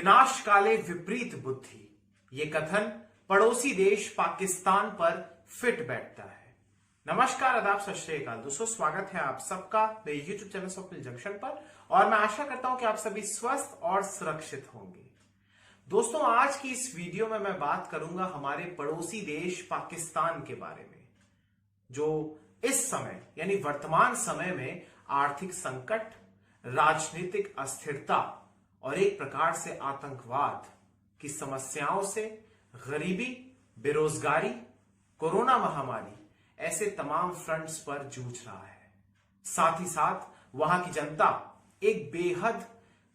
विनाश काले विपरीत बुद्धि, ये कथन पड़ोसी देश पाकिस्तान पर फिट बैठता है। नमस्कार, आदाब, सत श्री अकाल दोस्तों, स्वागत है आप सबका मेरे यूट्यूब चैनल स्वप्निल जंक्शन पर और मैं आशा करता हूं कि आप सभी स्वस्थ और सुरक्षित होंगे। दोस्तों, आज की इस वीडियो में मैं बात करूंगा हमारे पड़ोसी देश पाकिस्तान के बारे में, जो इस समय यानी वर्तमान समय में आर्थिक संकट, राजनीतिक अस्थिरता और एक प्रकार से आतंकवाद की समस्याओं से, गरीबी, बेरोजगारी, कोरोना महामारी, ऐसे तमाम फ्रंट्स पर जूझ रहा है। साथ ही साथ वहां की जनता एक बेहद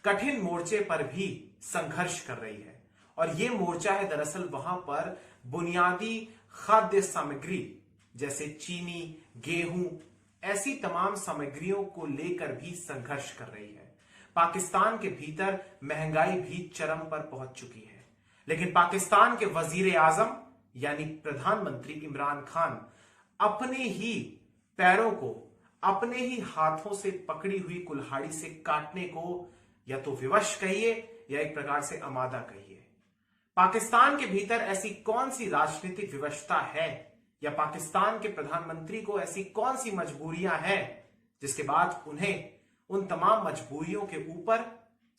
कठिन मोर्चे पर भी संघर्ष कर रही है और यह मोर्चा है दरअसल वहां पर बुनियादी खाद्य सामग्री जैसे चीनी, गेहूं, ऐसी तमाम सामग्रियों को लेकर भी संघर्ष कर रही है। पाकिस्तान के भीतर महंगाई भी चरम पर पहुंच चुकी है, लेकिन पाकिस्तान के वजीर आजम यानी प्रधानमंत्री इमरान खान अपने ही पैरों को अपने ही हाथों से पकड़ी हुई कुल्हाड़ी से काटने को या तो विवश कहिए या एक प्रकार से आमादा कहिए। पाकिस्तान के भीतर ऐसी कौन सी राजनीतिक विवशता है या पाकिस्तान के प्रधानमंत्री को ऐसी कौन सी मजबूरियां हैं जिसके बाद उन्हें उन तमाम मजबूरियों के ऊपर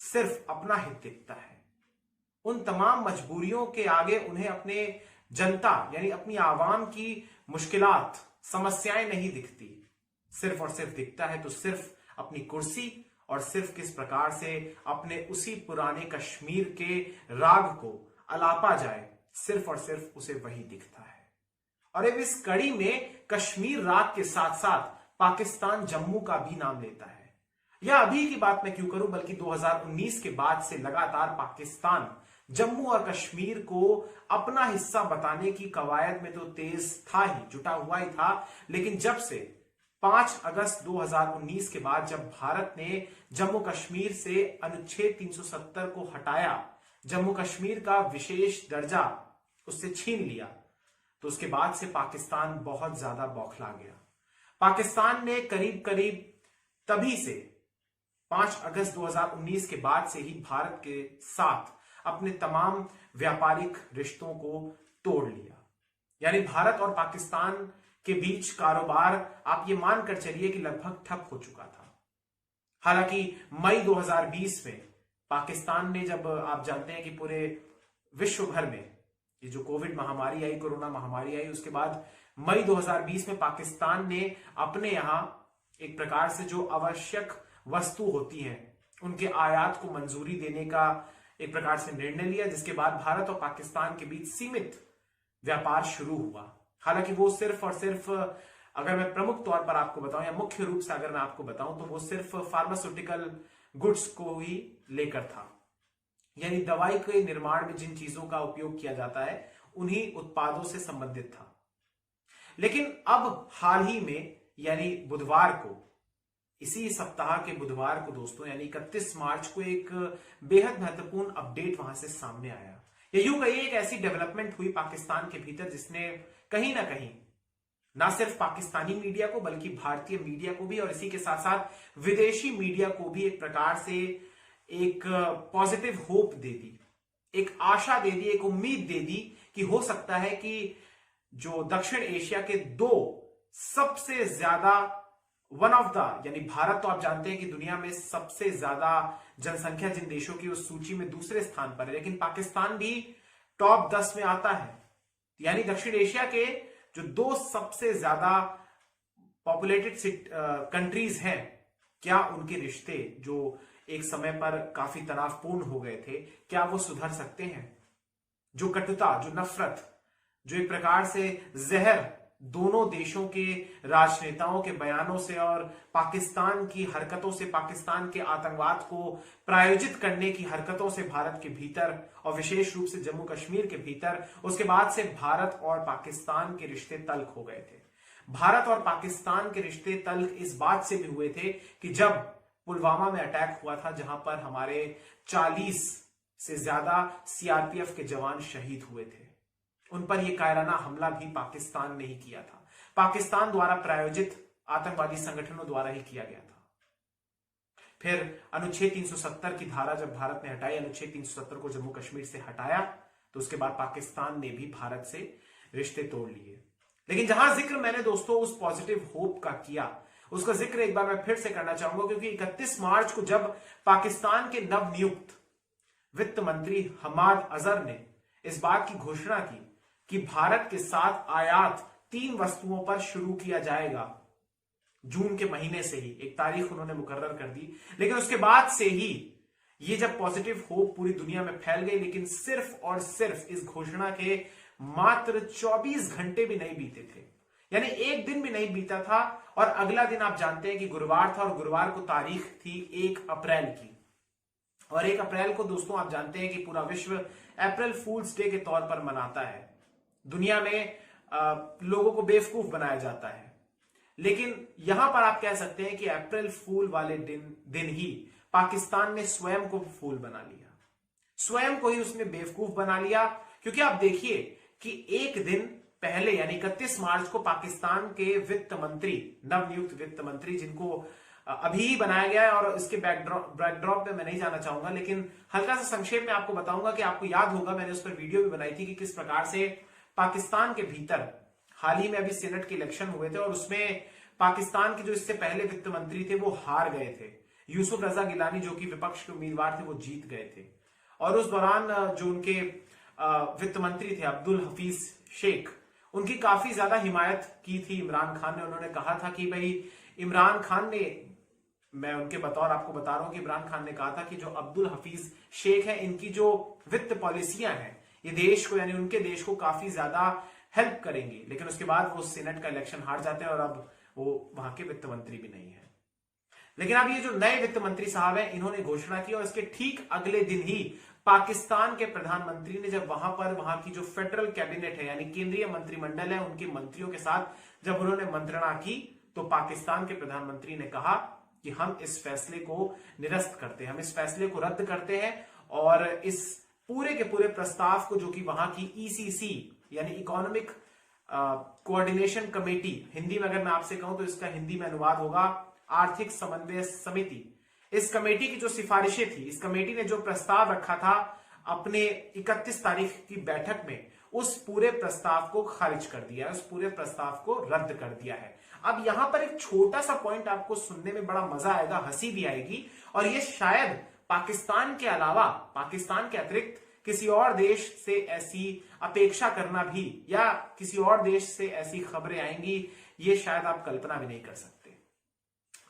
सिर्फ अपना हित दिखता है। उन तमाम मजबूरियों के आगे उन्हें अपने जनता यानी अपनी आवाम की मुश्किलात, समस्याएं नहीं दिखती। सिर्फ और सिर्फ दिखता है तो सिर्फ अपनी कुर्सी और सिर्फ किस प्रकार से अपने उसी पुराने कश्मीर के राग को अलापा जाए, सिर्फ और सिर्फ उसे वही दिखता है। और अब इस कड़ी में कश्मीर राग के साथ साथ पाकिस्तान जम्मू का भी नाम लेता है। यह अभी की बात मैं क्यों करूं, बल्कि 2019 के बाद से लगातार पाकिस्तान जम्मू और कश्मीर को अपना हिस्सा बताने की कवायद में तो तेज था ही, जुटा हुआ ही था। लेकिन जब से 5 अगस्त 2019 के बाद जब भारत ने जम्मू कश्मीर से अनुच्छेद 370 को हटाया, जम्मू कश्मीर का विशेष दर्जा उससे छीन लिया, तो उसके बाद से पाकिस्तान बहुत ज्यादा बौखला गया। पाकिस्तान ने करीब करीब तभी से 5 अगस्त 2019 के बाद से ही भारत के साथ अपने तमाम व्यापारिक रिश्तों को तोड़ लिया। यानी भारत और पाकिस्तान के बीच कारोबार आप ये मानकर चलिए कि लगभग ठप हो चुका था। हालांकि मई 2020 में पाकिस्तान ने, जब आप जानते हैं कि पूरे विश्व भर में ये जो कोविड महामारी आई, कोरोना महामारी आई, उसके बाद मई 2020 में पाकिस्तान ने अपने यहां एक प्रकार से जो आवश्यक वस्तु होती हैं उनके आयात को मंजूरी देने का एक प्रकार से निर्णय लिया, जिसके बाद भारत और पाकिस्तान के बीच सीमित व्यापार शुरू हुआ। हालांकि वो सिर्फ और सिर्फ, अगर मैं प्रमुख तौर पर आपको बताऊं या मुख्य रूप से अगर मैं आपको बताऊं, तो वो सिर्फ फार्मास्यूटिकल गुड्स को ही लेकर था। यानी दवाई के निर्माण में जिन चीजों का उपयोग किया जाता है उन्हीं उत्पादों से संबंधित था। लेकिन अब हाल ही में यानी बुधवार को, इसी सप्ताह के बुधवार को दोस्तों, यानी 31 मार्च को एक बेहद महत्वपूर्ण अपडेट वहां से सामने आया। या यूं कहिए एक ऐसी डेवलपमेंट हुई पाकिस्तान के भीतर जिसने कहीं ना कहीं ना सिर्फ पाकिस्तानी मीडिया को बल्कि भारतीय मीडिया को भी और इसी के साथ साथ विदेशी मीडिया को भी एक प्रकार से एक पॉजिटिव होप दे दी, एक आशा दे दी, एक उम्मीद दे दी कि हो सकता है कि जो दक्षिण एशिया के दो सबसे ज्यादा वन ऑफ द, यानी भारत तो आप जानते हैं कि दुनिया में सबसे ज्यादा जनसंख्या जिन देशों की उस सूची में दूसरे स्थान पर है, लेकिन पाकिस्तान भी टॉप 10 में आता है। यानी दक्षिण एशिया के जो दो सबसे ज्यादा पॉपुलेटेड कंट्रीज हैं, क्या उनके रिश्ते जो एक समय पर काफी तनावपूर्ण हो गए थे, क्या वो सुधर सकते हैं? जो कटुता, जो नफरत, जो एक प्रकार से जहर दोनों देशों के राजनेताओं के बयानों से और पाकिस्तान की हरकतों से, पाकिस्तान के आतंकवाद को प्रायोजित करने की हरकतों से भारत के भीतर और विशेष रूप से जम्मू कश्मीर के भीतर, उसके बाद से भारत और पाकिस्तान के रिश्ते तल्ख हो गए थे। भारत और पाकिस्तान के रिश्ते तल्ख इस बात से भी हुए थे कि जब पुलवामा में अटैक हुआ था, जहां पर हमारे 40 से ज्यादा सीआरपीएफ के जवान शहीद हुए थे, उन पर यह कायराना हमला भी पाकिस्तान ने ही किया था। पाकिस्तान द्वारा प्रायोजित आतंकवादी संगठनों द्वारा ही किया गया था। फिर अनुच्छेद 370 की धारा जब भारत ने हटाई, अनुच्छेद 370 को जम्मू कश्मीर से हटाया, तो उसके बाद पाकिस्तान ने भी भारत से रिश्ते तोड़ लिए। लेकिन जहां जिक्र मैंने दोस्तों उस पॉजिटिव होप का किया, उसका जिक्र एक बार मैं फिर से करना चाहूंगा, क्योंकि 31 मार्च को जब पाकिस्तान के नवनियुक्त वित्त मंत्री हमाद अजहर ने इस बात की घोषणा की कि भारत के साथ आयात 3 वस्तुओं पर शुरू किया जाएगा जून के महीने से ही, एक तारीख उन्होंने मुकर्रर कर दी। लेकिन उसके बाद से ही ये जब पॉजिटिव होप पूरी दुनिया में फैल गई, लेकिन सिर्फ और सिर्फ इस घोषणा के मात्र 24 घंटे भी नहीं बीते थे, यानी एक दिन भी नहीं बीता था, और अगला दिन आप जानते हैं कि गुरुवार था, और गुरुवार को तारीख थी 1 अप्रैल की। और 1 अप्रैल को दोस्तों आप जानते हैं कि पूरा विश्व अप्रैल फूल्स डे के तौर पर मनाता है। दुनिया में लोगों को बेवकूफ बनाया जाता है, लेकिन यहां पर आप कह सकते हैं कि अप्रैल फूल वाले दिन ही पाकिस्तान ने स्वयं को फूल बना लिया, स्वयं को ही उसने बेवकूफ बना लिया। क्योंकि आप देखिए कि एक दिन पहले यानी 31 मार्च को पाकिस्तान के वित्त मंत्री, नवनियुक्त वित्त मंत्री, जिनको अभी ही बनाया गया है, और इसके बैकड्रॉप में मैं नहीं जाना चाहूंगा, लेकिन हल्का सा संक्षेप में आपको बताऊंगा कि आपको याद होगा मैंने उस पर वीडियो भी बनाई थी कि किस प्रकार से पाकिस्तान के भीतर हाल ही में अभी सेनेट के इलेक्शन हुए थे, और उसमें पाकिस्तान के जो इससे पहले वित्त मंत्री थे वो हार गए थे। यूसुफ रजा गिलानी जो कि विपक्ष के उम्मीदवार थे वो जीत गए थे, और उस दौरान जो उनके वित्त मंत्री थे अब्दुल हफीज शेख, उनकी काफी ज्यादा हिमायत की थी इमरान खान ने। उन्होंने कहा था कि भाई इमरान खान ने, मैं उनके बतौर आपको बता रहा हूं कि इमरान खान ने कहा था कि जो अब्दुल हफीज शेख है, इनकी जो वित्त पॉलिसियां हैं ये देश को, यानी उनके देश को काफी ज्यादा हेल्प करेंगी। लेकिन उसके बाद वो सेनेट का इलेक्शन हार जाते हैं और अब वो वहां के वित्त मंत्री भी नहीं है। लेकिन अब ये जो नए वित्त मंत्री साहब हैं, इन्होंने घोषणा की, और इसके ठीक अगले दिन ही पाकिस्तान के प्रधानमंत्री ने जब वहां की जो फेडरल कैबिनेट है यानी केंद्रीय मंत्रिमंडल है, उनके मंत्रियों के साथ जब उन्होंने मंत्रणा की, तो पाकिस्तान के प्रधानमंत्री ने कहा कि हम इस फैसले को निरस्त करते हैं, हम इस फैसले को रद्द करते हैं, और इस पूरे के पूरे प्रस्ताव को, जो कि वहां की ईसीसी यानी इकोनॉमिक कोऑर्डिनेशन कमेटी, हिंदी में अगर मैं आपसे कहूं तो इसका हिंदी में अनुवाद होगा आर्थिक समन्वय समिति, इस कमेटी की जो सिफारिशें थी, इस कमेटी ने जो प्रस्ताव रखा था अपने 31 तारीख की बैठक में, उस पूरे प्रस्ताव को खारिज कर दिया है, उस पूरे प्रस्ताव को रद्द कर दिया है। अब यहां पर एक छोटा सा पॉइंट आपको सुनने में बड़ा मजा आएगा, हंसी भी आएगी, और ये शायद पाकिस्तान के अलावा, पाकिस्तान के अतिरिक्त किसी और देश से ऐसी अपेक्षा करना भी, या किसी और देश से ऐसी खबरें आएंगी, ये शायद आप कल्पना भी नहीं कर सकते।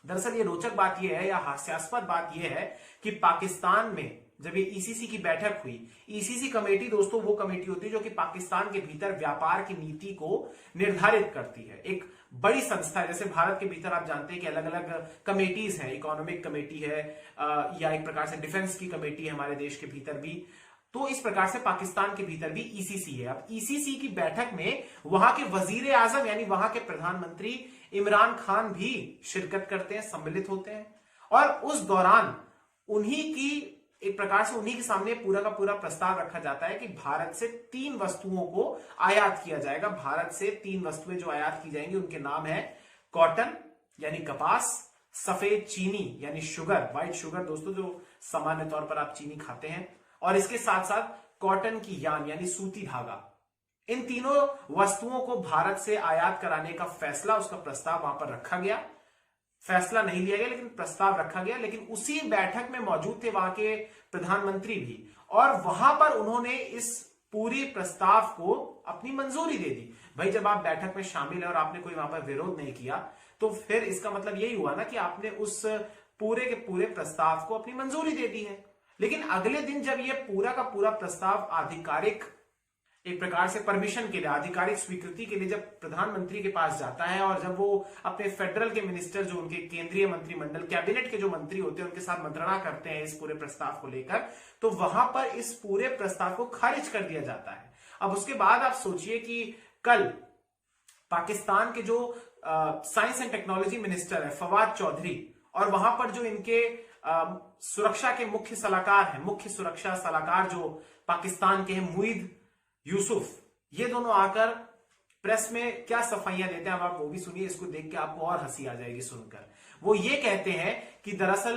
दरअसल ये रोचक बात यह है, या हास्यास्पद बात यह है कि पाकिस्तान में जब ये ईसीसी की बैठक हुई, ईसीसी कमेटी दोस्तों वो कमेटी होती है जो कि पाकिस्तान के भीतर व्यापार की नीति को निर्धारित करती है। एक बड़ी संस्था है, जैसे भारत के भीतर आप जानते हैं कि अलग अलग कमेटीज हैं, इकोनॉमिक कमेटी है, या एक प्रकार से डिफेंस की कमेटी है हमारे देश के भीतर भी, तो इस प्रकार से पाकिस्तान के भीतर भी ईसीसी है। अब ईसीसी की बैठक में वहां के वजीर आजम यानी वहां के प्रधानमंत्री इमरान खान भी शिरकत करते हैं, सम्मिलित होते हैं, और उस दौरान उन्हीं की, एक प्रकार से उन्हीं के सामने पूरा का पूरा प्रस्ताव रखा जाता है कि भारत से 3 वस्तुओं को आयात किया जाएगा। भारत से 3 वस्तुएं जो आयात की जाएंगी उनके नाम है कॉटन यानी कपास, सफेद चीनी यानी शुगर, व्हाइट शुगर दोस्तों जो सामान्य तौर पर आप चीनी खाते हैं, और इसके साथ साथ कॉटन की यान यानी सूती धागा। इन तीनों वस्तुओं को भारत से आयात कराने का फैसला, उसका प्रस्ताव वहां पर रखा गया। फैसला नहीं लिया गया लेकिन प्रस्ताव रखा गया। लेकिन उसी बैठक में मौजूद थे वहां के प्रधानमंत्री भी, और वहां पर उन्होंने इस पूरी प्रस्ताव को अपनी मंजूरी दे दी। भाई जब आप बैठक में शामिल है और आपने कोई वहां पर विरोध नहीं किया, तो फिर इसका मतलब यही हुआ ना कि आपने उस पूरे के पूरे प्रस्ताव को अपनी मंजूरी दे दी है। लेकिन अगले दिन जब यह पूरा का पूरा प्रस्ताव आधिकारिक, एक प्रकार से परमिशन के लिए, आधिकारिक स्वीकृति के लिए जब प्रधानमंत्री के पास जाता है, और जब वो अपने फेडरल के मिनिस्टर, जो उनके केंद्रीय मंत्रिमंडल, कैबिनेट के जो मंत्री होते हैं, उनके साथ मंत्रणा करते हैं इस पूरे प्रस्ताव को लेकर, तो वहां पर इस पूरे प्रस्ताव को खारिज कर दिया जाता है। अब उसके बाद आप सोचिए कि कल पाकिस्तान के जो साइंस एंड टेक्नोलॉजी मिनिस्टर है फवाद चौधरी, और वहां पर जो इनके सुरक्षा के मुख्य सलाहकार हैं, मुख्य सुरक्षा सलाहकार जो पाकिस्तान के हैं मुईद यूसुफ, ये दोनों आकर प्रेस में क्या सफाइयां देते हैं, अब आप वो भी सुनिए। इसको देख के आपको और हंसी आ जाएगी सुनकर। वो ये कहते हैं कि दरअसल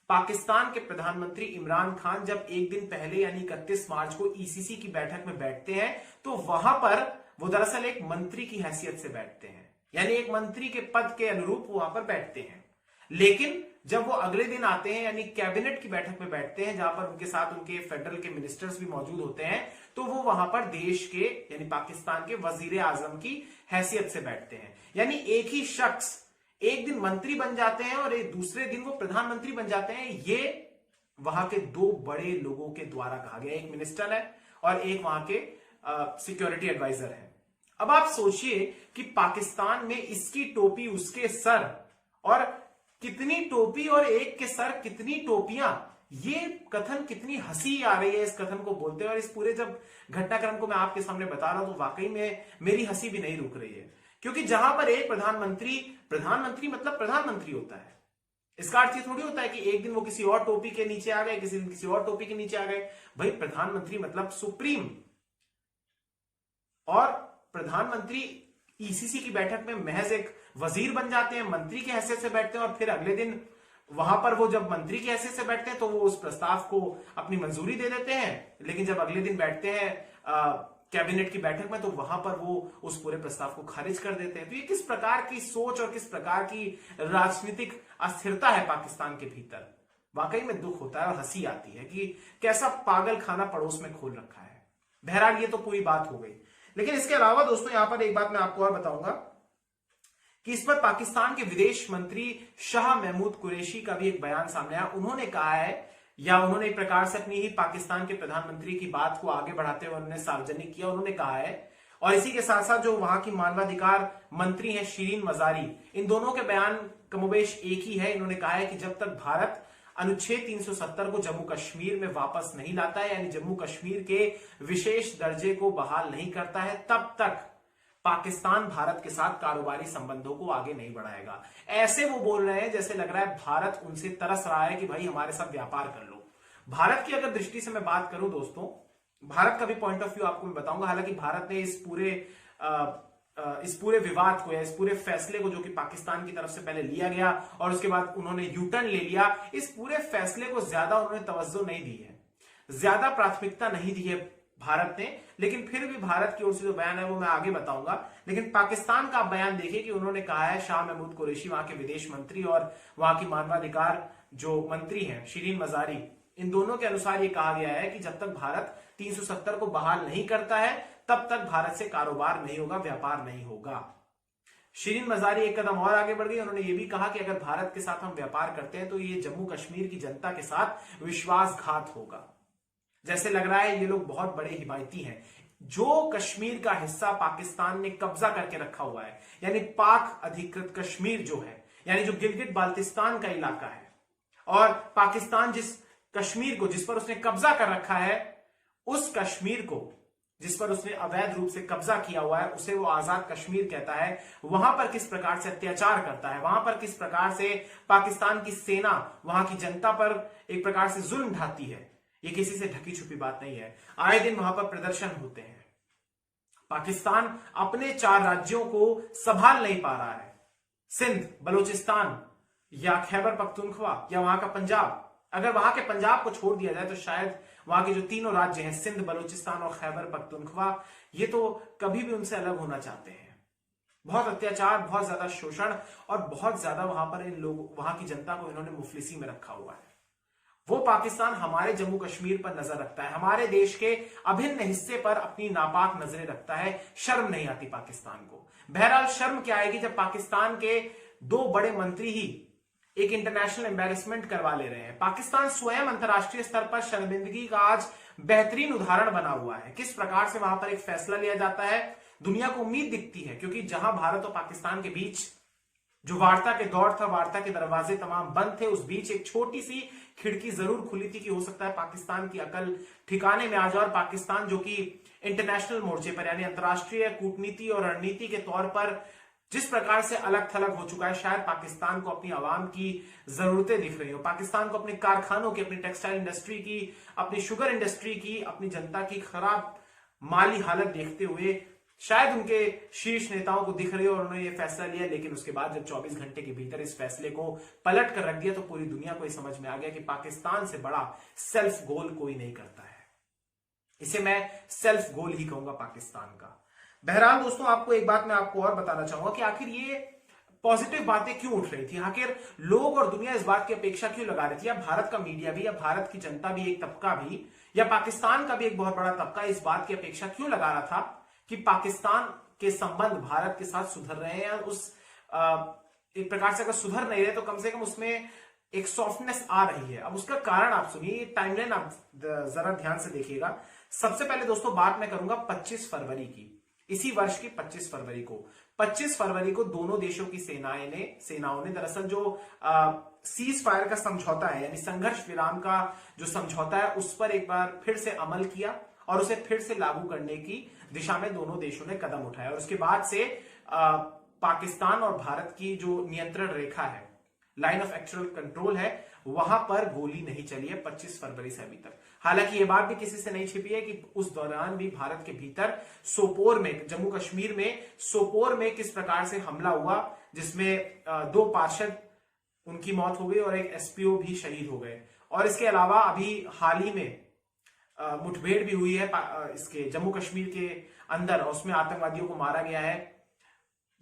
पाकिस्तान के प्रधानमंत्री इमरान खान जब एक दिन पहले यानी 31 मार्च को ईसीसी की बैठक में बैठते हैं तो वहां पर वो दरअसल एक मंत्री की हैसियत से बैठते हैं, यानी एक मंत्री के पद के अनुरूप वहां पर बैठते हैं। लेकिन जब वो अगले दिन आते हैं यानी कैबिनेट की बैठक में बैठते हैं, जहां पर उनके साथ उनके फेडरल के मिनिस्टर्स भी मौजूद होते हैं, तो वो वहां पर देश के यानी पाकिस्तान के वजीर आजम की हैसियत से बैठते हैं। यानी एक ही शख्स एक दिन मंत्री बन जाते हैं और एक दूसरे दिन वो प्रधानमंत्री बन जाते हैं। ये वहां के दो बड़े लोगों के द्वारा कहा गया, एक मिनिस्टर है और एक वहां के सिक्योरिटी एडवाइजर है। अब आप सोचिए कि पाकिस्तान में इसकी टोपी उसके सर, और कितनी टोपी और एक के सर कितनी टोपियां, ये कथन कितनी हंसी आ रही है इस कथन को बोलते हुए। और इस पूरे जब घटनाक्रम को मैं आपके सामने बता रहा हूं तो वाकई में मेरी हंसी भी नहीं रुक रही है, क्योंकि जहां पर एक प्रधानमंत्री मतलब प्रधानमंत्री होता है, इसका अर्थ ये थोड़ी होता है कि एक दिन वो किसी और टोपी के नीचे आ गए, किसी दिन किसी और टोपी के नीचे आ गए। भाई प्रधानमंत्री मतलब सुप्रीम, और प्रधानमंत्री ईसीसी की बैठक में महज एक वजीर बन जाते हैं, मंत्री की हैसियत से बैठते हैं, और फिर अगले दिन वहां पर वो जब मंत्री की हैसियत से बैठते हैं तो वो उस प्रस्ताव को अपनी मंजूरी दे देते हैं। लेकिन जब अगले दिन बैठते हैं कैबिनेट की बैठक में तो वहां पर वो उस पूरे प्रस्ताव को खारिज कर देते हैं। तो ये किस प्रकार की सोच और किस प्रकार की राजनीतिक अस्थिरता है पाकिस्तान के भीतर। वाकई में दुख होता है और हंसी आती है कि कैसा पागल खाना पड़ोस में खोल रखा है। बहरहाल ये तो पूरी बात हो गई, लेकिन इसके अलावा दोस्तों यहां पर एक बात मैं आपको और बताऊंगा कि इस पर पाकिस्तान के विदेश मंत्री शाह महमूद कुरैशी का भी एक बयान सामने आया। उन्होंने कहा है, या उन्होंने एक प्रकार से अपनी ही पाकिस्तान के प्रधानमंत्री की बात को आगे बढ़ाते हुए उन्होंने सार्वजनिक किया। उन्होंने कहा है, और इसी के साथ साथ जो वहां की मानवाधिकार मंत्री हैं शिरीन मजारी, इन दोनों के बयान कमोबेश एक ही है। इन्होंने कहा है कि जब तक भारत अनुच्छेद 370 को जम्मू कश्मीर में वापस नहीं लाता है, यानी जम्मू कश्मीर के विशेष दर्जे को बहाल नहीं करता है, तब तक पाकिस्तान भारत के साथ कारोबारी संबंधों को आगे नहीं बढ़ाएगा। ऐसे वो बोल रहे हैं जैसे लग रहा है भारत उनसे तरस रहा है कि भाई हमारे साथ व्यापार कर लो। भारत की अगर दृष्टि से मैं बात करूं दोस्तों, भारत का भी पॉइंट ऑफ व्यू आपको मैं बताऊंगा। हालांकि भारत ने इस पूरे विवाद को या इस पूरे फैसले को जो कि पाकिस्तान की तरफ से पहले लिया गया और उसके बाद उन्होंने यू टर्न ले लिया, इस पूरे फैसले को ज्यादा उन्होंने तवज्जो नहीं दी है, ज्यादा प्राथमिकता नहीं दी है भारत ने। लेकिन फिर भी भारत की ओर से जो बयान है वो मैं आगे बताऊंगा। लेकिन पाकिस्तान का बयान देखिए कि उन्होंने कहा है, शाह महमूद कुरैशी वहां के विदेश मंत्री और वहां की मानवाधिकार जो मंत्री हैं शिरीन मजारी, इन दोनों के अनुसार ये कहा गया है कि जब तक भारत 370 को बहाल नहीं करता है तब तक भारत से कारोबार नहीं होगा, व्यापार नहीं होगा। शिरीन मजारी एक कदम और आगे बढ़ गई। उन्होंने ये भी कहा कि अगर भारत के साथ हम व्यापार करते हैं तो ये जम्मू कश्मीर की जनता के साथ विश्वासघात होगा। जैसे लग रहा है ये लोग बहुत बड़े हिमायती हैं। जो कश्मीर का हिस्सा पाकिस्तान ने कब्जा करके रखा हुआ है, यानी पाक अधिकृत कश्मीर जो है, यानी जो गिलगिट बाल्टिस्तान का इलाका है, और पाकिस्तान जिस कश्मीर को जिस पर उसने कब्जा कर रखा है, उस कश्मीर को जिस पर उसने अवैध रूप से कब्जा किया हुआ है, उसे वो आजाद कश्मीर कहता है। वहां पर किस प्रकार से अत्याचार करता है, वहां पर किस प्रकार से पाकिस्तान की सेना वहां की जनता पर एक प्रकार से जुल्म ढाती है, ये किसी से ढकी छुपी बात नहीं है। आए दिन वहां पर प्रदर्शन होते हैं। पाकिस्तान अपने 4 राज्यों को संभाल नहीं पा रहा है, सिंध, बलूचिस्तान या खैबर पख्तूनख्वा या वहां का पंजाब। अगर वहां के पंजाब को छोड़ दिया जाए तो शायद वहां के जो तीनों राज्य हैं, सिंध, बलूचिस्तान और खैबर पख्तूनख्वा, ये तो कभी भी उनसे अलग होना चाहते हैं। बहुत अत्याचार, बहुत ज्यादा शोषण और बहुत ज्यादा वहां पर इन लोग वहां की जनता को इन्होंने मुफलिसी में रखा हुआ है। वो पाकिस्तान हमारे जम्मू कश्मीर पर नजर रखता है, हमारे देश के अभिन्न हिस्से पर अपनी नापाक नजरें रखता है। शर्म नहीं आती पाकिस्तान को। बहरहाल शर्म क्या आएगी जब पाकिस्तान के 2 बड़े मंत्री ही एक इंटरनेशनल एम्बेरसमेंट करवा ले रहे हैं। पाकिस्तान स्वयं अंतर्राष्ट्रीय स्तर पर शर्मिंदगी का आज बेहतरीन उदाहरण बना हुआ है। किस प्रकार से वहां पर एक फैसला लिया जाता है, दुनिया को उम्मीद दिखती है, क्योंकि जहां भारत और पाकिस्तान के बीच जो वार्ता के दौर था, वार्ता के दरवाजे तमाम बंद थे, उस बीच एक छोटी सी खिड़की जरूर खुली थी कि हो सकता है पाकिस्तान की अकल ठिकाने में आ जाए और पाकिस्तान जो कि इंटरनेशनल मोर्चे पर यानी अंतर्राष्ट्रीय कूटनीति और रणनीति के तौर पर जिस प्रकार से अलग थलग हो चुका है, शायद पाकिस्तान को अपनी आवाम की जरूरतें दिख रही हो, पाकिस्तान को अपने कारखानों की, अपनी टेक्सटाइल इंडस्ट्री की, अपनी शुगर इंडस्ट्री की, अपनी जनता की खराब माली हालत देखते हुए शायद उनके शीर्ष नेताओं को दिख रही हो और उन्होंने ये फैसला लिया, लेकिन उसके बाद जब 24 घंटे के भीतर इस फैसले को पलट कर रख दिया तो पूरी दुनिया को ये समझ में आ गया कि पाकिस्तान से बड़ा सेल्फ गोल कोई नहीं करता है। इसे मैं सेल्फ गोल ही कहूंगा पाकिस्तान का। बहरहाल दोस्तों, आपको एक बात मैं आपको और बताना चाहूंगा कि आखिर ये पॉजिटिव बातें क्यों उठ रही थी, आखिर लोग और दुनिया इस बात की अपेक्षा क्यों लगा रही थी, या भारत का मीडिया भी, या भारत की जनता भी, एक तबका भी, या पाकिस्तान का भी एक बहुत बड़ा तबका इस बात की अपेक्षा क्यों लगा रहा था कि पाकिस्तान के संबंध भारत के साथ सुधर रहे हैं, या उस एक प्रकार से अगर सुधर नहीं रहे तो कम से कम उसमें एक सॉफ्टनेस आ रही है। अब उसका कारण आप सुनिए, टाइमलाइन आप जरा ध्यान से देखिएगा। सबसे पहले दोस्तों बात मैं करूंगा 25 फरवरी की, इसी वर्ष की 25 फरवरी को। 25 फरवरी को दोनों देशों की सेनाओं ने दरअसल जो सीज फायर का समझौता है, यानी संघर्ष विराम का जो समझौता है, उस पर एक बार फिर से अमल किया और उसे फिर से लागू करने की दिशा में दोनों देशों ने कदम उठाया। और उसके बाद से पाकिस्तान और भारत की जो नियंत्रण रेखा है, लाइन ऑफ एक्चुअल कंट्रोल है, वहां पर गोली नहीं चली है 25 फरवरी से अभी तक। हालांकि यह बात भी किसी से नहीं छिपी है कि उस दौरान भी भारत के भीतर सोपोर में, जम्मू कश्मीर में सोपोर में किस प्रकार से हमला हुआ, जिसमें 2 पार्षद उनकी मौत हो गई और एक एसपीओ भी शहीद हो गए। और इसके अलावा अभी हाल ही में मुठभेड़ भी हुई है इसके जम्मू कश्मीर के अंदर, और उसमें आतंकवादियों को मारा गया है।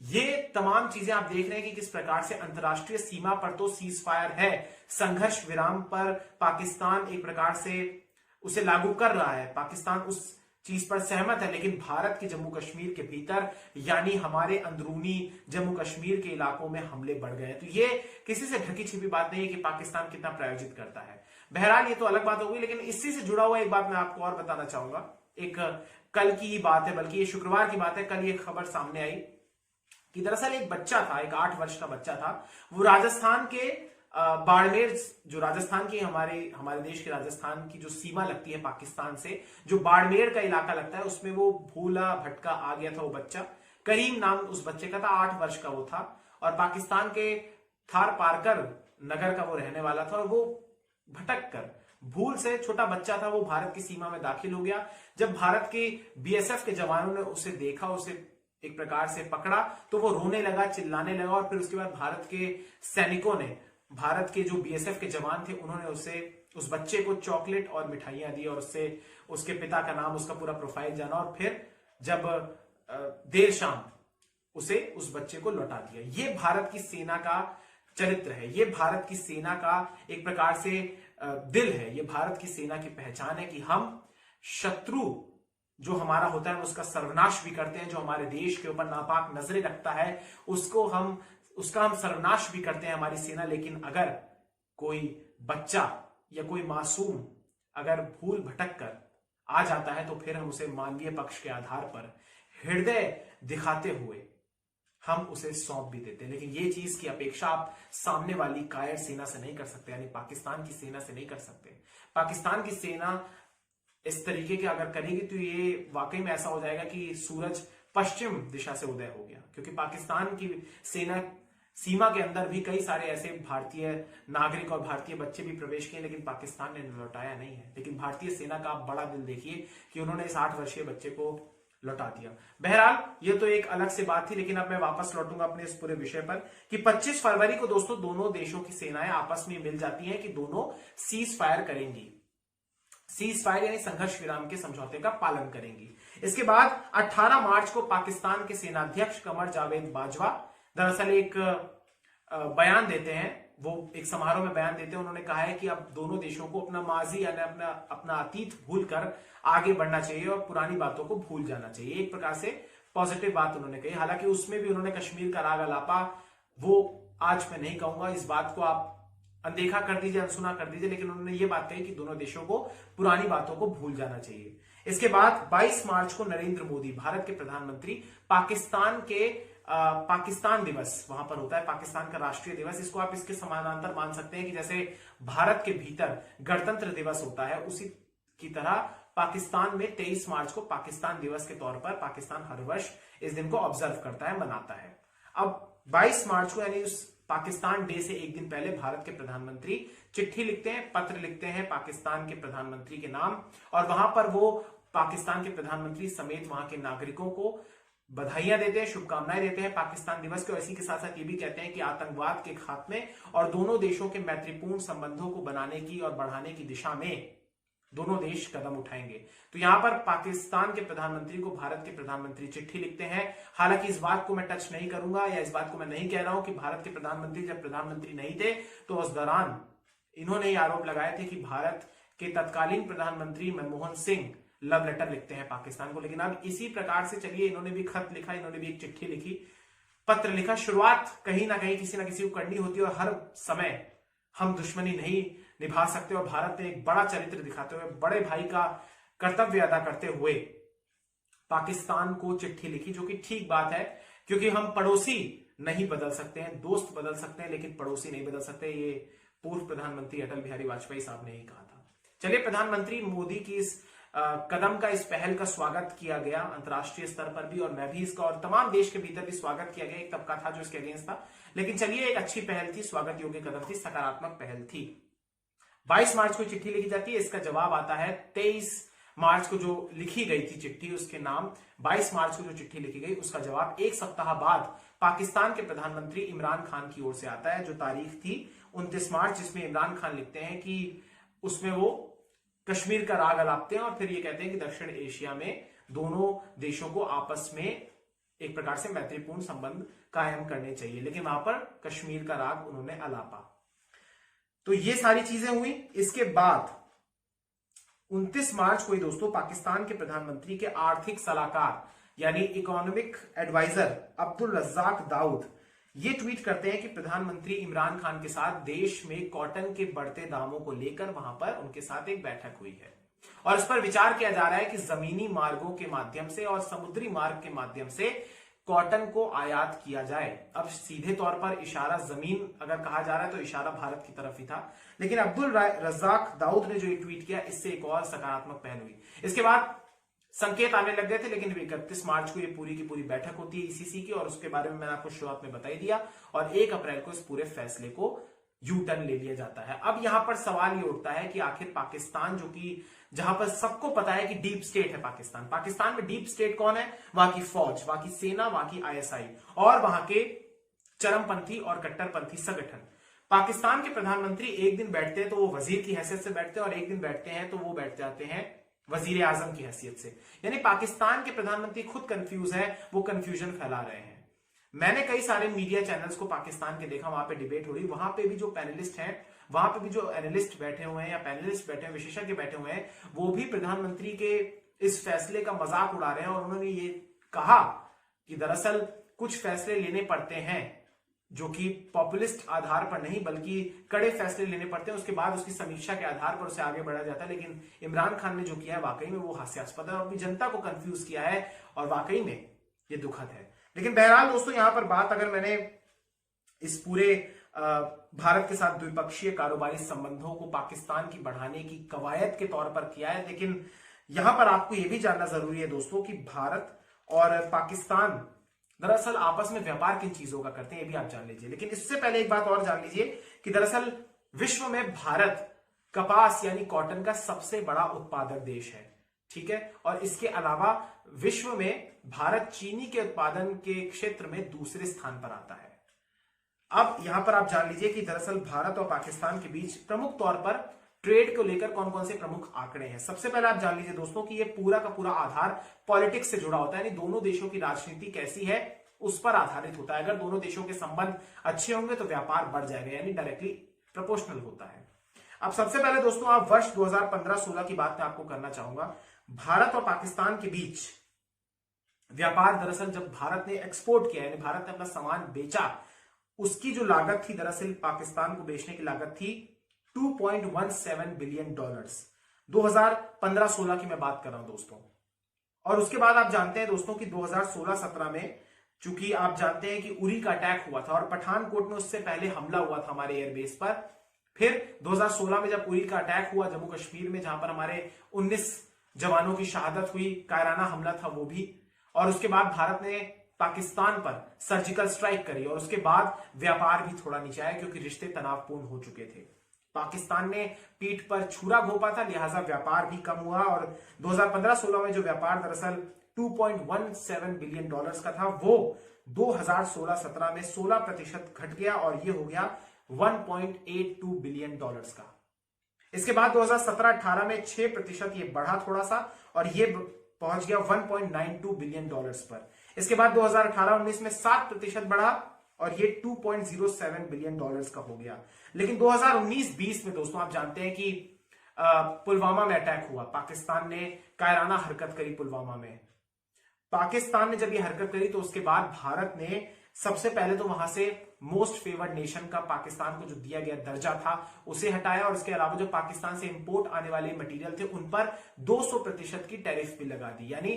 ये तमाम चीजें आप देख रहे हैं कि किस प्रकार से अंतरराष्ट्रीय सीमा पर तो सीज फायर है, संघर्ष विराम पर पाकिस्तान एक प्रकार से उसे लागू कर रहा है, पाकिस्तान उस चीज पर सहमत है, लेकिन भारत के जम्मू कश्मीर के भीतर, यानी हमारे अंदरूनी जम्मू कश्मीर के इलाकों में हमले बढ़ गए हैं। तो ये किसी से ढकी छिपी बात नहीं है कि पाकिस्तान कितना प्रायोजित करता है। बहरहाल ये तो अलग बात होगी, लेकिन इसी से जुड़ा हुआ एक बात मैं आपको और बताना चाहूंगा। एक कल की ही बात है, बल्कि ये शुक्रवार की बात है। कल ये खबर सामने आई कि दरअसल एक बच्चा था, एक 8 वर्ष का बच्चा था, वो राजस्थान के बाड़मेर, जो राजस्थान की हमारे देश के राजस्थान की जो सीमा लगती है पाकिस्तान से, जो बाड़मेर का इलाका लगता है, उसमें वो भूला भटका आ गया था वो बच्चा। करीम नाम उस बच्चे का था, 8 वर्ष का वो था, और पाकिस्तान के थार पारकर नगर का वो रहने वाला था। और वो भटक कर, भूल से, छोटा बच्चा था, वो भारत की सीमा में दाखिल हो गया। जब भारत के बीएसएफ के जवानों ने उसे देखा, उसे एक प्रकार से पकड़ा, तो वो रोने लगा, चिल्लाने लगा। और फिर उसके बाद भारत के सैनिकों ने, भारत के जो बीएसएफ के जवान थे, उन्होंने उस बच्चे को चॉकलेट और मिठाइयां दी और उससे उसके पिता का नाम, उसका पूरा प्रोफाइल जाना, और फिर जब देर शाम उस बच्चे को लौटा दिया। ये भारत की सेना का चरित्र है, ये भारत की सेना का एक प्रकार से दिल है, ये भारत की सेना की पहचान है कि हम शत्रु जो हमारा होता है उसका सर्वनाश भी करते हैं, जो हमारे देश के ऊपर नापाक नजरें रखता है उसका हम सर्वनाश भी करते हैं, हमारी सेना। लेकिन अगर कोई बच्चा या कोई मासूम अगर भूल भटक कर आ जाता है तो फिर हम उसे मानवीय पक्ष के आधार पर हृदय दिखाते हुए हम उसे सौंप भी देते हैं। लेकिन ये चीज की अपेक्षा आप सामने वाली कायर सेना से नहीं कर सकते, यानी पाकिस्तान की सेना से नहीं कर सकते। पाकिस्तान की सेना इस तरीके के अगर करेगी तो ये वाकई में ऐसा हो जाएगा कि सूरज पश्चिम दिशा से उदय हो गया, क्योंकि पाकिस्तान की सेना सीमा के अंदर भी कई सारे ऐसे भारतीय नागरिक और भारतीय बच्चे भी प्रवेश किए, लेकिन पाकिस्तान ने लौटाया नहीं है। लेकिन भारतीय सेना का आप बड़ा दिल देखिए कि उन्होंने इस 8 वर्षीय बच्चे को लौटा दिया। बहरहाल ये तो एक अलग से बात थी, लेकिन अब मैं वापस लौटूंगा अपने इस पूरे विषय पर कि 25 फरवरी को दोस्तों दोनों देशों की सेनाएं आपस में मिल जाती हैं कि दोनों सीज फायर करेंगी, सीज फायर यानी संघर्ष विराम के समझौते का पालन करेंगी। इसके बाद 18 मार्च को पाकिस्तान के सेनाध्यक्ष कमर जावेद बाजवा दरअसल एक बयान देते हैं, वो एक समारोह में बयान देते हैं। उन्होंने कहा है कि अब दोनों देशों को अपना माजी यानी अपना अतीत भूलकर आगे बढ़ना चाहिए और पुरानी बातों को भूल जाना चाहिए। एक प्रकार से पॉजिटिव बात उन्होंने कही। हालांकि उसमें भी उन्होंने कश्मीर का राग अलापा, वो आज मैं नहीं कहूंगा, इस बात को आप अनदेखा कर दीजिए, अनसुना कर दीजिए, लेकिन उन्होंने ये बात कही कि दोनों देशों को पुरानी बातों को भूल जाना चाहिए। इसके बाद 22 मार्च को नरेंद्र मोदी, भारत के प्रधानमंत्री, पाकिस्तान दिवस वहां पर होता है, पाकिस्तान का राष्ट्रीय दिवस। इसको आप इसके समानांतर मान सकते हैं कि जैसे भारत के भीतर गणतंत्र दिवस होता है, उसी की तरह पाकिस्तान में 23 मार्च को पाकिस्तान दिवस के तौर पर पाकिस्तान हर वर्ष इस दिन को ऑब्जर्व करता है, मनाता है। अब 22 मार्च को यानी उस पाकिस्तान डे से एक दिन पहले भारत के प्रधानमंत्री चिट्ठी लिखते हैं, पत्र लिखते हैं पाकिस्तान के प्रधानमंत्री के नाम, और वहां पर वो पाकिस्तान के प्रधानमंत्री समेत वहां के नागरिकों को बधाइयां देते हैं, शुभकामनाएं देते हैं पाकिस्तान दिवस के, और इसी के साथ साथ ये भी कहते हैं कि आतंकवाद के खात्मे और दोनों देशों के मैत्रीपूर्ण संबंधों को बनाने की और बढ़ाने की दिशा में दोनों देश कदम उठाएंगे। तो यहां पर पाकिस्तान के प्रधानमंत्री को भारत के प्रधानमंत्री चिट्ठी लिखते हैं। हालांकि इस बात को मैं टच नहीं करूंगा या इस बात को मैं नहीं कह रहा हूं कि भारत के प्रधानमंत्री जब प्रधानमंत्री नहीं थे तो उस दौरान इन्होंने ये आरोप लगाए थे कि भारत के तत्कालीन प्रधानमंत्री मनमोहन सिंह लव लेटर लिखते हैं पाकिस्तान को। लेकिन अब इसी प्रकार से चलिए, इन्होंने भी खत लिखा, इन्होंने भी एक चिट्ठी लिखी, पत्र लिखा। शुरुआत कहीं ना कहीं किसी ना किसी को करनी होती है और हर समय हम दुश्मनी नहीं निभा सकते, और भारत ने एक बड़ा चरित्र दिखाते हुए, बड़े भाई का कर्तव्य अदा करते हुए पाकिस्तान को चिट्ठी लिखी, जो कि ठीक बात है, क्योंकि हम पड़ोसी नहीं बदल सकते हैं, दोस्त बदल सकते हैं लेकिन पड़ोसी नहीं बदल सकते। ये पूर्व प्रधानमंत्री अटल बिहारी वाजपेयी साहब ने ही कहा था। चलिए, प्रधानमंत्री मोदी की इस कदम का, इस पहल का स्वागत किया गया अंतर्राष्ट्रीय स्तर पर भी, और मैं भी इसका और तमाम देश के भीतर भी स्वागत किया गया। एक तबका था जो इसके अगेंस्ट था, लेकिन चलिए, एक अच्छी पहल थी, स्वागत योग्य कदम थी, सकारात्मक पहल थी। 22 मार्च को चिट्ठी लिखी जाती है, इसका जवाब आता है 23 मार्च को जो लिखी गई थी चिट्ठी, उसके नाम 22 मार्च को जो चिट्ठी लिखी गई उसका जवाब एक सप्ताह बाद पाकिस्तान के प्रधानमंत्री इमरान खान की ओर से आता है, जो तारीख थी 29 मार्च, जिसमें इमरान खान लिखते हैं कि उसमें वो कश्मीर का राग अलापते हैं और फिर ये कहते हैं कि दक्षिण एशिया में दोनों देशों को आपस में एक प्रकार से मैत्रीपूर्ण संबंध कायम करने चाहिए, लेकिन वहां पर कश्मीर का राग उन्होंने अलापा। तो ये सारी चीजें हुई। इसके बाद 29 मार्च को ही दोस्तों पाकिस्तान के प्रधानमंत्री के आर्थिक सलाहकार यानी इकोनॉमिक एडवाइजर अब्दुल रज्जाक दाऊद ये ट्वीट करते हैं कि प्रधानमंत्री इमरान खान के साथ देश में कॉटन के बढ़ते दामों को लेकर वहां पर उनके साथ एक बैठक हुई है और इस पर विचार किया जा रहा है कि जमीनी मार्गों के माध्यम से और समुद्री मार्ग के माध्यम से कॉटन को आयात किया जाए। अब सीधे तौर पर इशारा जमीन अगर कहा जा रहा है तो इशारा भारत की तरफ ही था, लेकिन अब्दुल रज्जाक दाऊद ने जो ये ट्वीट किया इससे एक और सकारात्मक पहल हुई। इसके बाद संकेत आने लग गए थे, लेकिन 31 मार्च को ये पूरी की पूरी बैठक होती है ईसीसी की और उसके बारे में मैंने आपको शुरुआत में बता ही दिया और 1 अप्रैल को इस पूरे फैसले को यू टर्न ले लिया जाता है। अब यहां पर सवाल ये उठता है कि आखिर पाकिस्तान, जो कि जहां पर सबको पता है कि डीप स्टेट है पाकिस्तान में डीप स्टेट कौन है? वहां की फौज, वहां की सेना, वहां की आईएसआई और वहां के चरमपंथी और कट्टरपंथी संगठन। पाकिस्तान के प्रधानमंत्री एक दिन बैठते हैं तो वो वजीर की हैसियत से बैठते हैं और एक दिन बैठते हैं तो वो बैठ जाते हैं वजीर आजम की हैसियत से। यानी पाकिस्तान के प्रधानमंत्री खुद कंफ्यूज है, वो कंफ्यूजन फैला रहे हैं। मैंने कई सारे मीडिया चैनल्स को पाकिस्तान के देखा, वहां पे डिबेट हो रही, वहां पे भी जो पैनलिस्ट हैं, वहां पे भी जो एनालिस्ट बैठे हुए हैं या पैनलिस्ट बैठे हैं, विशेषज्ञ बैठे हुए हैं, वो भी प्रधानमंत्री के इस फैसले का मजाक उड़ा रहे हैं और उन्होंने ये कहा कि दरअसल कुछ फैसले लेने पड़ते हैं जो कि पॉपुलिस्ट आधार पर नहीं बल्कि कड़े फैसले लेने पड़ते हैं, उसके बाद उसकी समीक्षा के आधार पर उसे आगे बढ़ा जाता है। लेकिन इमरान खान ने जो किया है वाकई में वो हास्यास्पद है और अपनी जनता को कंफ्यूज किया है और वाकई में ये दुखद है। लेकिन बहरहाल दोस्तों, यहां पर बात अगर मैंने इस पूरे भारत के साथ द्विपक्षीय कारोबारी संबंधों को पाकिस्तान की बढ़ाने की कवायद के तौर पर किया है, लेकिन यहां पर आपको यह भी जानना जरूरी है दोस्तों कि भारत और पाकिस्तान दरअसल आपस में व्यापार किन चीजों का करते हैं, ये भी आप जान लीजिए। लेकिन इससे पहले एक बात और जान लीजिए कि दरअसल विश्व में भारत कपास यानी कॉटन का सबसे बड़ा उत्पादक देश है, ठीक है, और इसके अलावा विश्व में भारत चीनी के उत्पादन के क्षेत्र में दूसरे स्थान पर आता है। अब यहां पर आप जान लीजिए कि दरअसल भारत और पाकिस्तान के बीच प्रमुख तौर पर ट्रेड को लेकर कौन कौन से प्रमुख आंकड़े हैं। सबसे पहले आप जान लीजिए दोस्तों कि ये पूरा का पूरा आधार पॉलिटिक्स से जुड़ा होता है, यानी दोनों देशों की राजनीति कैसी है उस पर आधारित होता है। अगर दोनों देशों के संबंध अच्छे होंगे तो व्यापार बढ़ जाएगा, यानी डायरेक्टली प्रोपोर्शनल होता है। अब सबसे पहले दोस्तों आप वर्ष 2015-16 की बात मैं आपको करना चाहूंगा। भारत और पाकिस्तान के बीच व्यापार दरअसल जब भारत ने एक्सपोर्ट किया यानी भारत ने अपना सामान बेचा, उसकी जो लागत थी दरअसल पाकिस्तान को बेचने की लागत थी $2.17 बिलियन। 2015-16 की मैं बात कर रहा हूं दोस्तों। और उसके बाद आप जानते हैं दोस्तों कि 2016-17 में चूंकि आप जानते हैं कि उरी का अटैक हुआ था और पठानकोट में उससे पहले हमला हुआ था हमारे एयरबेस पर। फिर 2016 में जब उरी का अटैक हुआ जम्मू कश्मीर में, जहां पर हमारे 19 जवानों की शहादत हुई, कायराना हमला था वो भी, और उसके बाद भारत ने पाकिस्तान पर सर्जिकल स्ट्राइक करी और उसके बाद व्यापार भी थोड़ा नीचे आया क्योंकि रिश्ते तनावपूर्ण हो चुके थे। पाकिस्तान ने पीठ पर छुरा घोंपा था, लिहाजा व्यापार भी कम हुआ और 2015-16 में जो व्यापार दरअसल $2.17 बिलियन का था, वो 2016-17 में 16% घट गया और ये हो गया $1.82 बिलियन का। इसके बाद 2017-18 में 6% ये बढ़ा थोड़ा सा और ये पहुंच गया 1.92 बिलियन पर। इसके बाद 2018-19 में 7% बढ़ा और ये 2.07 बिलियन का हो गया। लेकिन 2019-20 में दोस्तों आप जानते हैं कि पुलवामा में अटैक हुआ, पाकिस्तान ने कायराना हरकत करी पुलवामा में। पाकिस्तान ने जब ये हरकत करी तो उसके बाद भारत ने सबसे पहले तो वहां से मोस्ट फेवर्ड नेशन का पाकिस्तान को जो दिया गया दर्जा था उसे हटाया और इसके अलावा जो पाकिस्तान से इंपोर्ट आने वाले मटेरियल थे उन पर 200% की टैरिफ भी लगा दी। यानी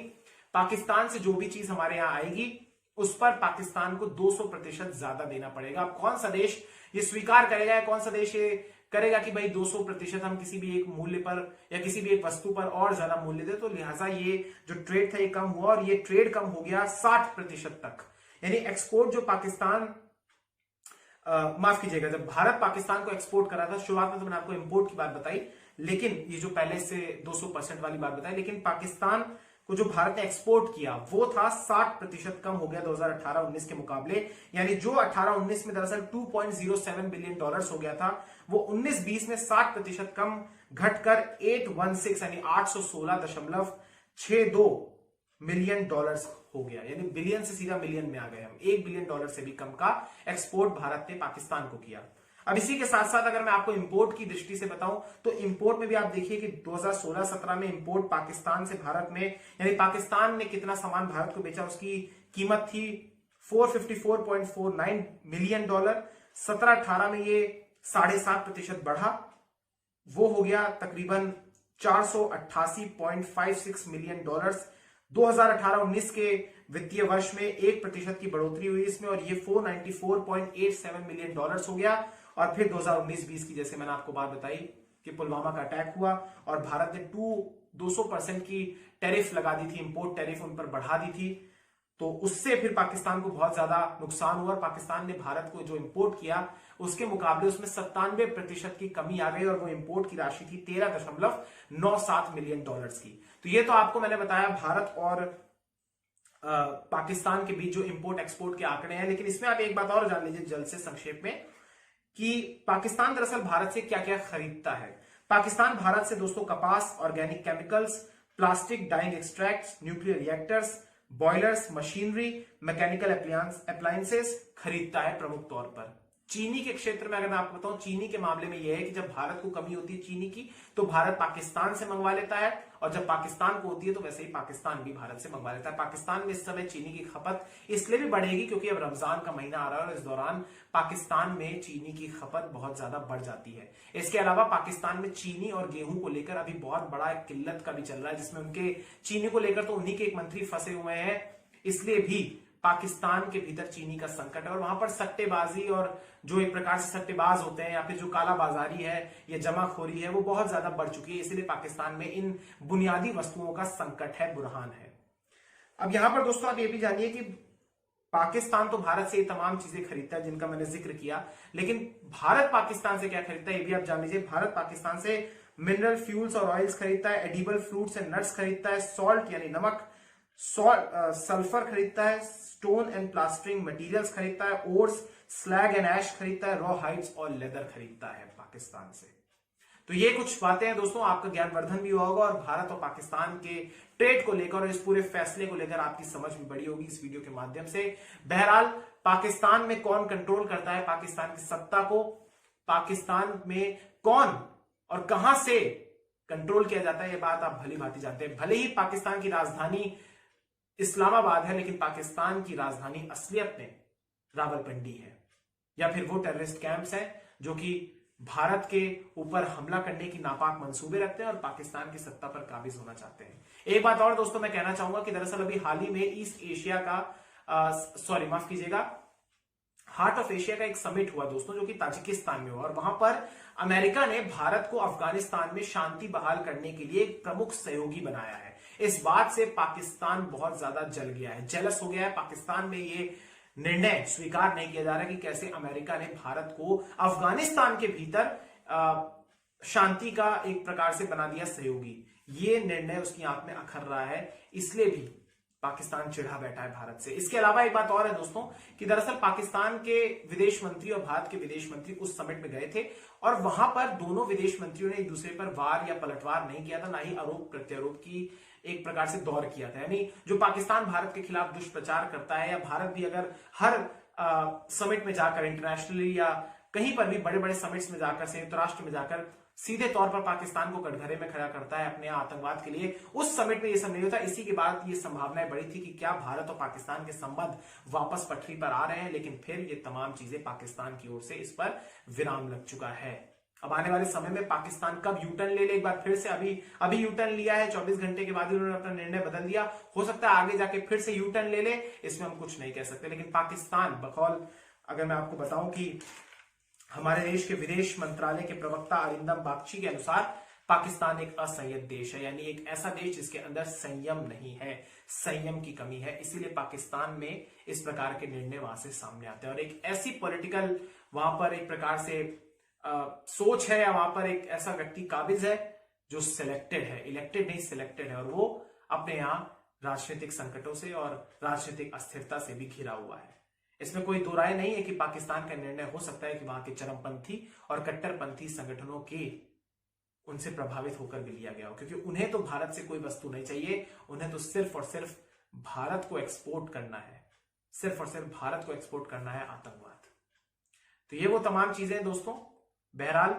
पाकिस्तान से जो भी चीज हमारे यहां आएगी उस पर पाकिस्तान को 200% ज्यादा देना पड़ेगा। अब कौन सा देश ये स्वीकार करेगा या कौन सा देश ये करेगा कि भाई 200% हम किसी भी एक मूल्य पर या किसी भी एक वस्तु पर और ज्यादा मूल्य दे, तो लिहाजा ये जो ट्रेड था ये कम हुआ और ये ट्रेड कम हो गया 60% तक। यानी एक्सपोर्ट जो पाकिस्तान माफ कीजिएगा, जब भारत पाकिस्तान को एक्सपोर्ट करा था शुरुआत में तो मैंने आपको इंपोर्ट की बात बताई, लेकिन ये जो पहले से 200% वाली बात बताई, लेकिन पाकिस्तान को जो भारत ने एक्सपोर्ट किया वो था 60% कम हो गया 2018-19 के मुकाबले। यानी जो 18-19 में दरअसल 2.07 बिलियन हो गया था वो 19-20 में 60% कम घटकर 816 यानी 816.62 मिलियन डॉलर्स हो गया। यानी बिलियन से सीधा मिलियन में आ गए हम, $1 बिलियन से भी कम का एक्सपोर्ट भारत ने पाकिस्तान को किया। अब इसी के साथ साथ अगर मैं आपको इंपोर्ट की दृष्टि से बताऊं तो इंपोर्ट में भी आप देखिए कि 2016-17 में इंपोर्ट पाकिस्तान से भारत में, यानी पाकिस्तान ने कितना सामान भारत को बेचा उसकी कीमत थी 454.49 मिलियन डॉलर। 17-18 में ये 7.5% बढ़ा, वो हो गया तकरीबन 488.56 मिलियन डॉलर्स। 2018-19 के वित्तीय वर्ष में 1% की बढ़ोतरी हुई इसमें और ये 494.87 मिलियन डॉलर्स हो गया। और फिर 2019-20 की जैसे मैंने आपको बात बताई कि पुलवामा का अटैक हुआ और भारत ने 200% की टैरिफ लगा दी थी, इंपोर्ट टैरिफ उन पर बढ़ा दी थी, तो उससे फिर पाकिस्तान को बहुत ज्यादा नुकसान हुआ। पाकिस्तान ने भारत को जो इंपोर्ट किया उसके मुकाबले उसमें 97% की कमी आ गई और वो इंपोर्ट की राशि थी 13.97 मिलियन डॉलर्स की। तो ये तो आपको मैंने बताया भारत और पाकिस्तान के बीच जो इंपोर्ट एक्सपोर्ट के आंकड़े हैं। लेकिन इसमें आप एक बात और जान लीजिए जल्द से संक्षेप में कि पाकिस्तान दरअसल भारत से क्या क्या खरीदता है। पाकिस्तान भारत से दोस्तों कपास, organic chemicals, plastic dyeing extracts, nuclear reactors, boilers, machinery, mechanical appliances खरीदता है प्रमुख तौर पर। चीनी के क्षेत्र में अगर मैं आपको बताऊं, चीनी के मामले में यह है कि जब भारत को कमी होती है चीनी की तो भारत पाकिस्तान से मंगवा लेता है और जब पाकिस्तान को होती है तो वैसे ही पाकिस्तान भी भारत से मंगवा लेता है। पाकिस्तान में इस समय चीनी की खपत इसलिए भी बढ़ेगी क्योंकि अब रमजान का महीना आ रहा है और इस दौरान पाकिस्तान में चीनी की खपत बहुत ज्यादा बढ़ जाती है। इसके अलावा पाकिस्तान में चीनी और गेहूं को लेकर अभी बहुत बड़ा एक किल्लत का भी चल रहा है, जिसमें उनके चीनी को लेकर तो उन्हीं के एक मंत्री फंसे हुए हैं, इसलिए भी पाकिस्तान के भीतर चीनी का संकट है और वहां पर सट्टेबाजी और जो एक प्रकार से सट्टेबाज होते हैं या फिर जो काला बाजारी है या जमाखोरी है वो बहुत ज्यादा बढ़ चुकी है, इसलिए पाकिस्तान में इन बुनियादी वस्तुओं का संकट है, बुरहान है। अब यहां पर दोस्तों आप ये भी जानिए कि पाकिस्तान तो भारत से ये तमाम चीजें खरीदता है जिनका मैंने जिक्र किया, लेकिन भारत पाकिस्तान से क्या खरीदता है ये भी आप जान लीजिए। भारत पाकिस्तान से मिनरल फ्यूल्स और ऑयल्स खरीदता है, एडिबल फ्रूट्स एंड नट्स खरीदता है, सॉल्ट यानी नमक, सल्फर खरीदता है, स्टोन एंड प्लास्टरिंग मटेरियल्स खरीदता है, ओर्स, स्लैग एंड ऐश खरीदता है, रॉ हाइड्स और लेदर खरीदता है पाकिस्तान से। तो ये कुछ बातें हैं दोस्तों, आपका ज्ञानवर्धन भी हुआ होगा और भारत और पाकिस्तान के ट्रेड को लेकर और इस पूरे फैसले को लेकर आपकी समझ भी बढ़ी होगी इस वीडियो के माध्यम से। बहरहाल पाकिस्तान में कौन कंट्रोल करता है पाकिस्तान की सत्ता को, पाकिस्तान में कौन और कहां से कंट्रोल किया जाता है, ये बात आप भली भांति जानते हैं। भले ही पाकिस्तान की राजधानी इस्लामाबाद है लेकिन पाकिस्तान की राजधानी असलियत में रावलपिंडी है, या फिर वो टेररिस्ट कैंप्स हैं जो कि भारत के ऊपर हमला करने की नापाक मंसूबे रखते हैं और पाकिस्तान की सत्ता पर काबिज होना चाहते हैं। एक बात और दोस्तों मैं कहना चाहूंगा कि दरअसल अभी हाल ही में ईस्ट एशिया का माफ कीजिएगा हार्ट ऑफ एशिया का एक समिट हुआ दोस्तों जो कि ताजिकिस्तान में हुआ और वहां पर अमेरिका ने भारत को अफगानिस्तान में शांति बहाल करने के लिए एक प्रमुख सहयोगी बनाया है। इस बात से पाकिस्तान बहुत ज्यादा जल गया है, जेलस हो गया है। पाकिस्तान में ये निर्णय स्वीकार नहीं किया जा रहा कि कैसे अमेरिका ने भारत को अफगानिस्तान के भीतर शांति का एक प्रकार से बना दिया सहयोगी। ये निर्णय उसकी आंख में अखर रहा है, इसलिए भी पाकिस्तान चिढ़ा बैठा है भारत से। इसके अलावा एक बात और है दोस्तों कि दरअसल पाकिस्तान के विदेश मंत्री और भारत के विदेश मंत्री उस समिट में गए थे और वहां पर दोनों विदेश मंत्रियों ने एक दूसरे पर वार या पलटवार नहीं किया था, ना ही आरोप प्रत्यारोप की एक प्रकार से दौर किया था। यानी जो पाकिस्तान भारत के खिलाफ दुष्प्रचार करता है, या भारत भी अगर हर समिट में जाकर इंटरनेशनली या कहीं पर भी बड़े बड़े समिट्स में जाकर, संयुक्त राष्ट्र में जाकर सीधे तौर पर पाकिस्तान को कटघरे में खड़ा करता है अपने आतंकवाद के लिए, उस समिट में यह सब नहीं होता। इसी के बाद ये संभावनाएं बड़ी थी कि क्या भारत और पाकिस्तान के संबंध वापस पटरी पर आ रहे हैं, लेकिन फिर ये तमाम चीजें पाकिस्तान की ओर से इस पर विराम लग चुका है। अब आने वाले समय में पाकिस्तान कब यूटर्न ले एक बार फिर से, अभी यूटर्न लिया है, 24 घंटे के बाद उन्होंने अपना निर्णय बदल दिया, हो सकता है आगे जाके फिर से यूटर्न ले इसमें हम कुछ नहीं कह सकते। लेकिन पाकिस्तान बकौल, अगर मैं आपको बताऊं कि हमारे देश के विदेश मंत्रालय के प्रवक्ता अरिंदम बागची के अनुसार पाकिस्तान एक असंयत देश है, यानी एक ऐसा देश जिसके अंदर संयम नहीं है, संयम की कमी है। इसीलिए पाकिस्तान में इस प्रकार के निर्णय वहां से सामने आते हैं और एक ऐसी पॉलिटिकल वहां पर एक प्रकार से सोच है, या वहां पर एक ऐसा व्यक्ति काबिज है जो सिलेक्टेड है, इलेक्टेड नहीं सिलेक्टेड है, और वो अपने यहां राजनीतिक संकटों से और राजनीतिक अस्थिरता से भी घिरा हुआ है। इसमें कोई दो राय नहीं है कि पाकिस्तान का निर्णय हो सकता है कि वहां के चरमपंथी और कट्टरपंथी संगठनों के उनसे प्रभावित होकर भी लिया गया हो, क्योंकि उन्हें तो भारत से कोई वस्तु नहीं चाहिए, उन्हें तो सिर्फ और सिर्फ भारत को एक्सपोर्ट करना है, सिर्फ और सिर्फ भारत को एक्सपोर्ट करना है आतंकवाद। तो ये वो तमाम चीजें दोस्तों। बहरहाल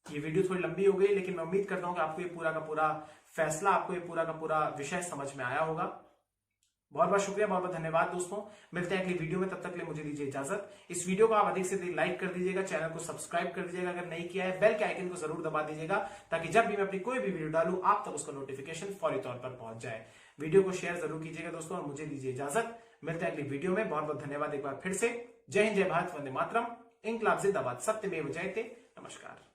ये वीडियो थोड़ी लंबी हो गई, लेकिन मैं उम्मीद करता हूं कि आपको ये पूरा का पूरा फैसला, आपको ये पूरा का पूरा विषय समझ में आया होगा। बहुत बहुत शुक्रिया, बहुत बहुत धन्यवाद दोस्तों। मिलते हैं अगली वीडियो में, तब तक के लिए मुझे दीजिए इजाजत। इस वीडियो को आप अधिक से अधिक लाइक कर दीजिएगा, चैनल को सब्सक्राइब कर दीजिएगा अगर नहीं किया है, बेल के आइकन को जरूर दबा दीजिएगा ताकि जब भी मैं अपनी कोई भी वीडियो डालूं आप तक उसका नोटिफिकेशन फौरी तौर पर पहुंच जाए। वीडियो को शेयर जरूर कीजिएगा दोस्तों और मुझे दीजिए इजाजत। मिलते हैं अगली वीडियो में, बहुत बहुत धन्यवाद एक बार फिर से। जय हिंद, जय भारत, वंदे मातरम, इंकलाब जिंदाबाद, सत्यमेव जयते। नमस्कार।